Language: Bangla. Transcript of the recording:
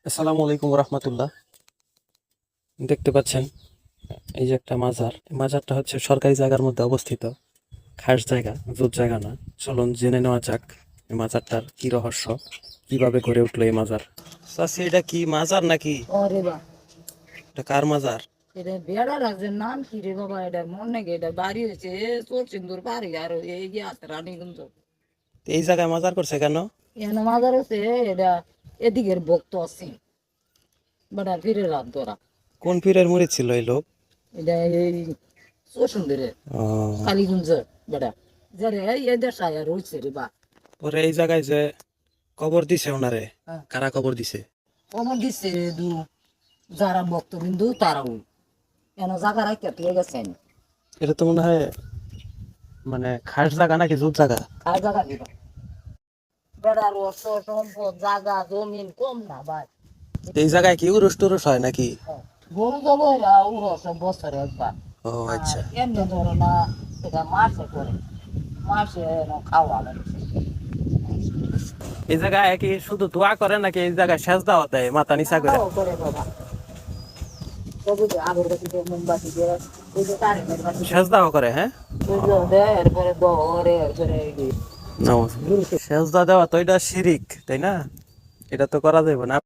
আসসালামু আলাইকুম রহমতুল্লাহ। দেখতে পাচ্ছেন এই যে একটা মাজার। এই মাজারটা হচ্ছে সরকারি জায়গার মধ্যে অবস্থিত, খাস জায়গা, জোট জায়গা না। চলুন জেনে নেওয়া যাক এই মাজারটার কি রহস্য, কিভাবে গড়ে উঠলো এই মাজার। চাচি, এটা কি মাজার নাকি? ওরে বা এটা কার মাজার? এটা বেড়া রাখছে নাম কি রে বাবা, এটা মনে নাকি এটা বাড়ি হয়েছে চোর সিন্দুর বাড়ি আর এই যে আছে রানীগঞ্জ। এই জায়গায় মাজার করছে কেন? এখানে মাজার আছে, এটা এদিকের ভক্ত আছে বেটা ফিরে রাত ধরা। কোন পীরের মুরিদ ছিল এই লোক? এটা এই চোর সুন্দরের ও, কালীগঞ্জ বেটা যারে এদের সায়া রয়েছে রে বা। পরে এই জায়গায় যে কবর দিছে ওনারে, হ্যাঁ। কারা কবর দিছে? কমন দিচ্ছে রে দু যারা ভক্তবিন্দু তারাও এন জায়গা রাখতে তুলে গেছেন। এটা তো মনে হয় মানে খাস জায়গা নাকি জোট জায়গা? আর জায়গা দিল বেড়ার অর্থ সম্পদ জায়গা জমিন কম না ভাই। এই জায়গায় কি উরুস টুরুস হয় নাকি? গরু জব এরা উড়ো সব বছরে একবার। ও আচ্ছা। আর এমনি ধরো না, এটা মাসে করে মাসে খাওয়া লাগে। এই জায়গায় কি শুধু দোয়া করে নাকি এই জায়গায় সেজদাও দেয় মাথা নিচা করে? খাওয়া করে বাবা, তবু যে আগরবাতি দিয়ে মোমবাতি দিয়ে ওই যে তারিখের বাতি সেজদাও করে, হ্যাঁ। ওইগুলো দেয়, এরপরে দরে এরপরে সেজদা দেওয়া তো এটা শিরিক, তাই না? এটা তো করা যাবে না।